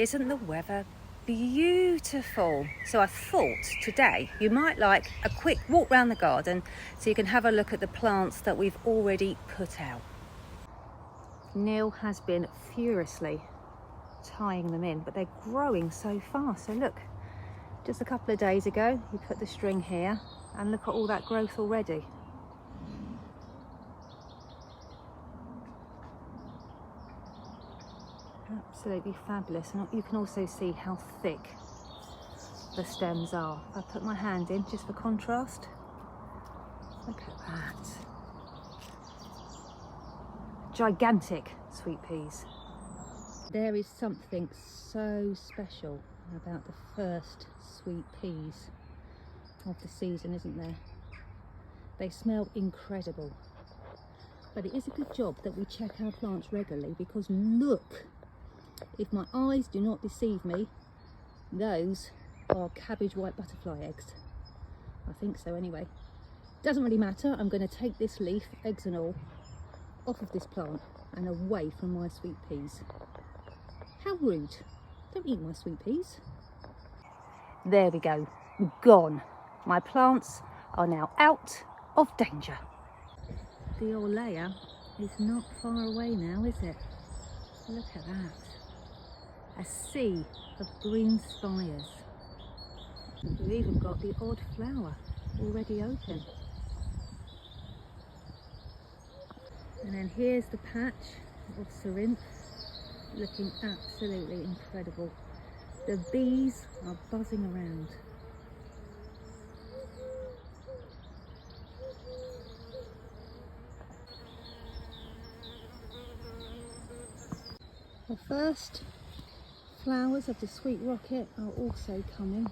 Isn't the weather beautiful? So I thought today you might like a quick walk around the garden so you can have a look at the plants that we've already put out. Neil has been furiously tying them in, but they're growing so fast. So look, just a couple of days ago he put the string here and look at all that growth already. Absolutely fabulous. And you can also see how thick the stems are. If I put my hand in just for contrast, look at that. Gigantic sweet peas. There is something so special about the first sweet peas of the season, isn't there? They smell incredible. But it is a good job that we check our plants regularly, because look, if my eyes do not deceive me, those are cabbage white butterfly eggs. I think so anyway. Doesn't really matter. I'm going to take this leaf, eggs and all, off of this plant and away from my sweet peas. How rude. Don't eat my sweet peas. There we go. Gone. My plants are now out of danger. The Orlea is not far away now, is it? Look at that. A sea of green spires. We've even got the odd flower already open. And then here's the patch of Ceranth, looking absolutely incredible. The bees are buzzing around. The first flowers of the sweet rocket are also coming.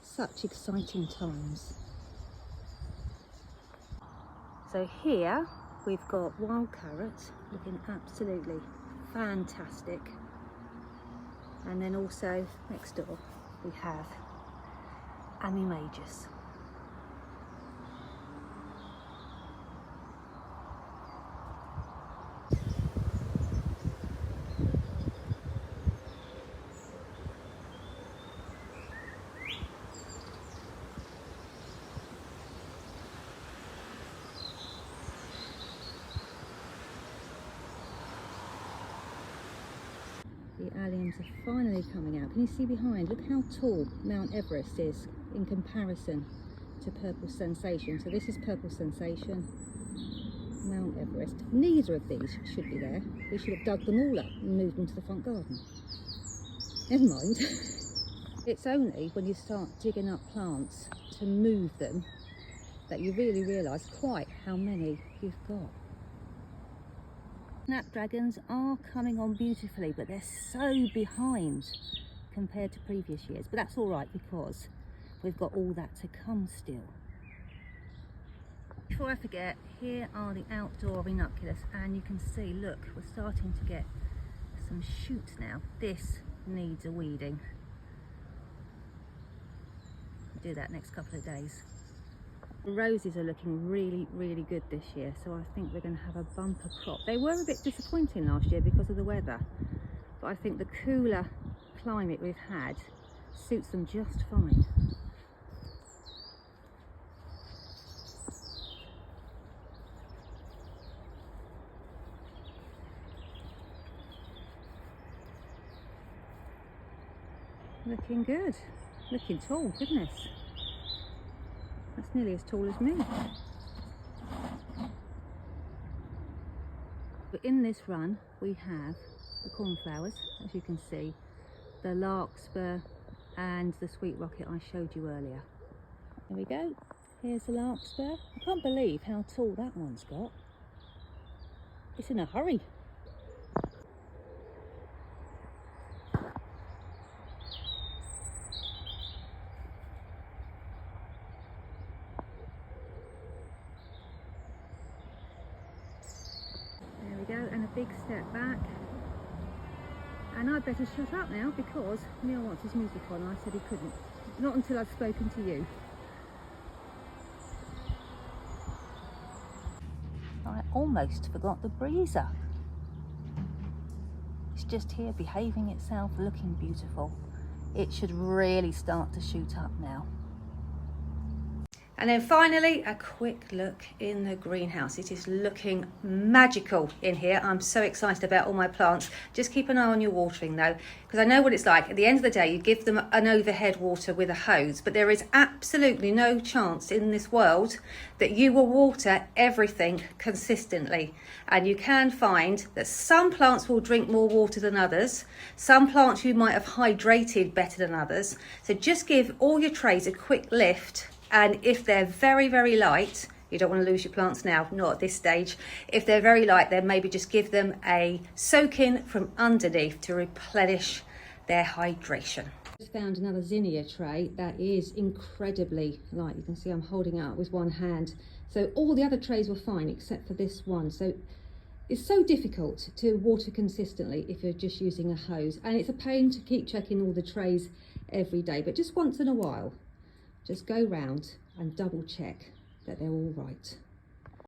Such exciting times. So here we've got wild carrot looking absolutely fantastic. And then also next door we have Ammomagus. The alliums are finally coming out. Can you see behind? Look how tall Mount Everest is in comparison to Purple Sensation. So this is Purple Sensation, Mount Everest. Neither of these should be there. We should have dug them all up and moved them to the front garden. Never mind. It's only when you start digging up plants to move them that you really realise quite how many you've got. Snapdragons are coming on beautifully, but they're so behind compared to previous years. But that's all right, because we've got all that to come still. Before I forget, here are the outdoor ranunculus, and you can see, look, we're starting to get some shoots now. This needs a weeding. I'll do that next couple of days. Roses are looking really good this year, so I think we're going to have a bumper crop. They were a bit disappointing last year because of the weather, but I think the cooler climate we've had suits them just fine. Looking good. Looking tall, goodness. That's nearly as tall as me. But in this run we have the cornflowers, as you can see, the larkspur and the sweet rocket I showed you earlier. There we go. Here's the larkspur. I can't believe how tall that one's got. It's in a hurry. And a big step back, and I'd better shut up now because Neil wants his music on. I said he couldn't, not until I've spoken to you. I almost forgot the breezer. It's just here behaving itself, looking beautiful. It should really start to shoot up now. And then finally, a quick look in the greenhouse. It is looking magical in here. I'm so excited about all my plants. Just keep an eye on your watering though, because I know what it's like. At the end of the day, you give them an overhead water with a hose, but there is absolutely no chance in this world that you will water everything consistently. And you can find that some plants will drink more water than others. Some plants you might have hydrated better than others. So just give all your trays a quick lift. And if they're very, very light, you don't want to lose your plants now, not at this stage. If they're very light, then maybe just give them a soak in from underneath to replenish their hydration. Just found another zinnia tray that is incredibly light. You can see I'm holding it up with one hand. So all the other trays were fine except for this one. So it's so difficult to water consistently if you're just using a hose. And it's a pain to keep checking all the trays every day, but just once in a while. Just go round and double check that they're all right.